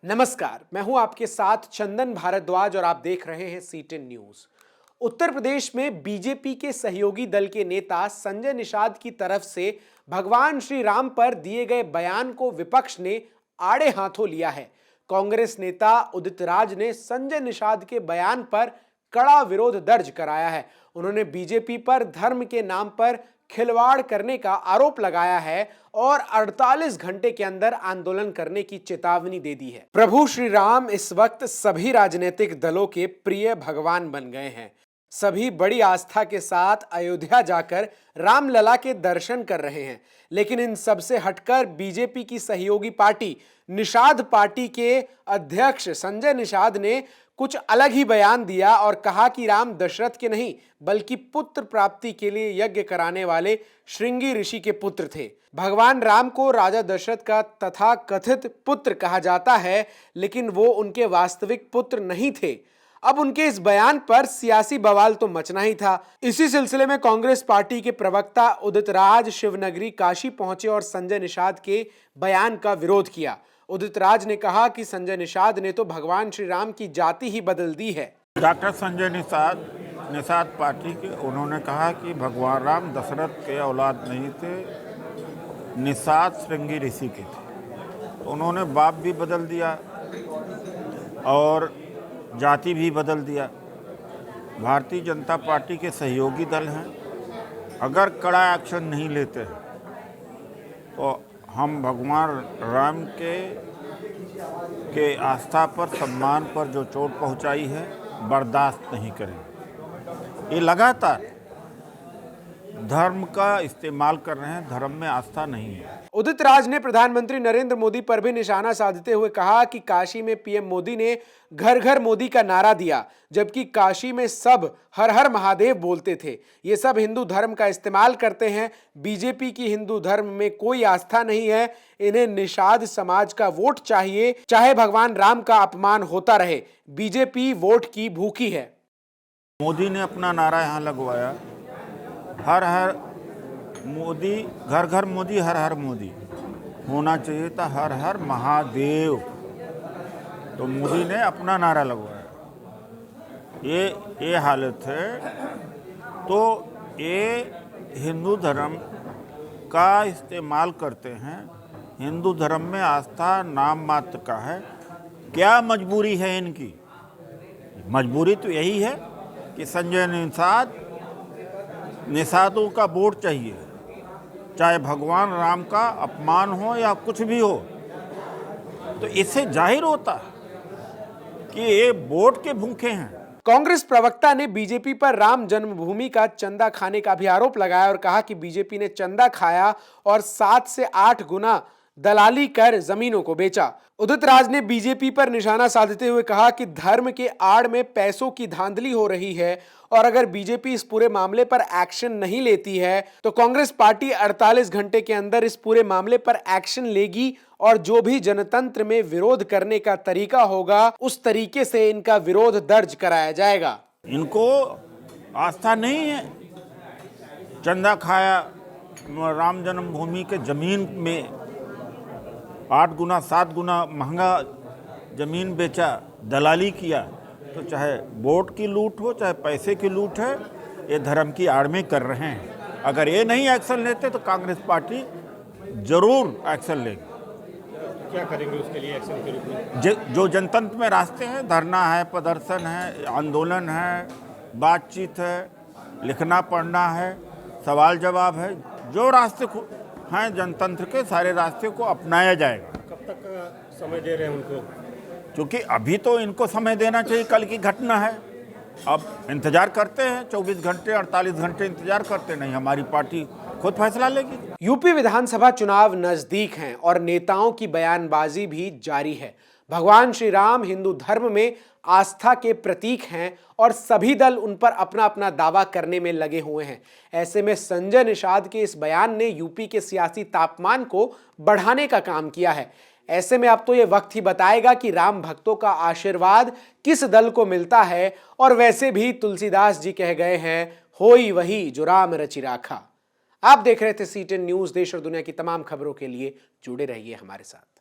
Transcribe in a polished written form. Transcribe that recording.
नमस्कार, मैं हूं आपके साथ चंदन भारद्वाज और आप देख रहे हैं C10 न्यूज। उत्तर प्रदेश में बीजेपी के सहयोगी दल के नेता संजय निषाद की तरफ से भगवान श्री राम पर दिए गए बयान को विपक्ष ने आड़े हाथों लिया है। कांग्रेस नेता उदित राज ने संजय निषाद के बयान पर कड़ा विरोध दर्ज कराया है। उन्होंने बीजेपी पर धर्म के नाम पर खिलवाड़ करने का आरोप लगाया है और 48 घंटे के अंदर आंदोलन करने की चेतावनी दे दी है। प्रभु श्री राम इस वक्त सभी राजनीतिक दलों के प्रिय भगवान बन गए हैं। सभी बड़ी आस्था के साथ अयोध्या जाकर रामलला के दर्शन कर रहे हैं, लेकिन इन सब से हटकर बीजेपी की सहयोगी पार्टी निषाद पार्टी के अध्यक्ष संजय निषाद ने कुछ अलग ही बयान दिया और कहा कि राम दशरथ के नहीं बल्कि पुत्र प्राप्ति के लिए यज्ञ कराने वाले श्रृंगी ऋषि के पुत्र थे। भगवान राम को राजा दशरथ का तथा कथित पुत्र कहा जाता है, लेकिन वो उनके वास्तविक पुत्र नहीं थे। अब उनके इस बयान पर सियासी बवाल तो मचना ही था। इसी सिलसिले में कांग्रेस पार्टी के प्रवक्ता उदित राज शिवनगरी काशी पहुंचे और संजय निषाद के बयान का विरोध किया। उदित राज ने कहा कि संजय निषाद ने तो भगवान श्री राम की जाति ही बदल दी है। डॉक्टर संजय निषाद पार्टी के उन्होंने कहा कि भगवान राम दशरथ के औलाद नहीं थे, निषाद श्रृंगी ऋषि के थे। तो उन्होंने बाप भी बदल दिया और जाति भी बदल दिया। भारतीय जनता पार्टी के सहयोगी दल हैं, अगर कड़ा एक्शन नहीं लेते हैं तो हम भगवान राम के आस्था पर, सम्मान पर जो चोट पहुंचाई है बर्दाश्त नहीं करेंगे। ये लगातार धर्म का इस्तेमाल कर रहे हैं, धर्म में आस्था नहीं है। उदित राज ने प्रधानमंत्री नरेंद्र मोदी पर भी निशाना साधते हुए कहा कि काशी में पीएम मोदी ने घर घर मोदी का नारा दिया, जबकि काशी में सब हर हर महादेव बोलते थे। ये सब हिंदू धर्म का इस्तेमाल करते हैं। बीजेपी की हिंदू धर्म में कोई आस्था नहीं है। इन्हें निषाद समाज का वोट चाहिए, चाहे भगवान राम का अपमान होता रहे। बीजेपी वोट की भूखी है। मोदी ने अपना नारा यहाँ लगवाया, हर हर मोदी, घर घर मोदी, हर हर मोदी। होना चाहिए था हर हर महादेव। तो मोदी ने अपना नारा लगवाया। ये हालत है। तो ये हिंदू धर्म का इस्तेमाल करते हैं। हिंदू धर्म में आस्था नाम मात्र का है। क्या मजबूरी है इनकी? मजबूरी तो यही है कि संजय निषादों का वोट चाहिए, चाहे भगवान राम का अपमान हो या कुछ भी हो। तो इससे जाहिर होता है कि ये वोट के भूखे हैं। कांग्रेस प्रवक्ता ने बीजेपी पर राम जन्मभूमि का चंदा खाने का भी आरोप लगाया और कहा कि बीजेपी ने चंदा खाया और 7 से 8 गुना दलाली कर जमीनों को बेचा। उदित राज ने बीजेपी पर निशाना साधते हुए कहा कि धर्म के आड़ में पैसों की धांधली हो रही है और अगर बीजेपी इस पूरे मामले पर एक्शन नहीं लेती है तो कांग्रेस पार्टी 48 घंटे के अंदर इस पूरे मामले पर एक्शन लेगी और जो भी जनतंत्र में विरोध करने का तरीका होगा उस तरीके से इनका विरोध दर्ज कराया जाएगा। इनको आस्था नहीं है। चंदा खाया, राम जन्मभूमि के जमीन में 8 गुना 7 गुना महंगा जमीन बेचा, दलाली किया। तो चाहे वोट की लूट हो, चाहे पैसे की लूट है, ये धर्म की आड़ में कर रहे हैं। अगर ये नहीं एक्शन लेते तो कांग्रेस पार्टी जरूर एक्शन लेगी। क्या करेंगे उसके लिए एक्शन के रूप में? जो जनतंत्र में रास्ते हैं, धरना है, प्रदर्शन है, आंदोलन है, बातचीत है, लिखना पढ़ना है, सवाल जवाब है, जो रास्ते हैं जनतंत्र के, सारे रास्ते को अपनाया जाएगा। कब तक का समय दे रहे हैं उनको? क्योंकि अभी तो इनको समय देना चाहिए, कल की घटना है। अब इंतजार करते हैं 24 घंटे 48 घंटे इंतजार करते नहीं, हमारी पार्टी खुद फैसला लेगी। यूपी विधानसभा चुनाव नजदीक हैं और नेताओं की बयानबाजी भी जारी है। भगवान श्री राम हिंदू धर्म में आस्था के प्रतीक हैं और सभी दल उन पर अपना अपना दावा करने में लगे हुए हैं। ऐसे में संजय निषाद के इस बयान ने यूपी के सियासी तापमान को बढ़ाने का काम किया है। ऐसे में अब तो ये वक्त ही बताएगा कि राम भक्तों का आशीर्वाद किस दल को मिलता है। और वैसे भी तुलसीदास जी कह गए हैं, होई वही जो राम रचि राखा। आप देख रहे थे C10 न्यूज। देश और दुनिया की तमाम खबरों के लिए जुड़े रहिए हमारे साथ।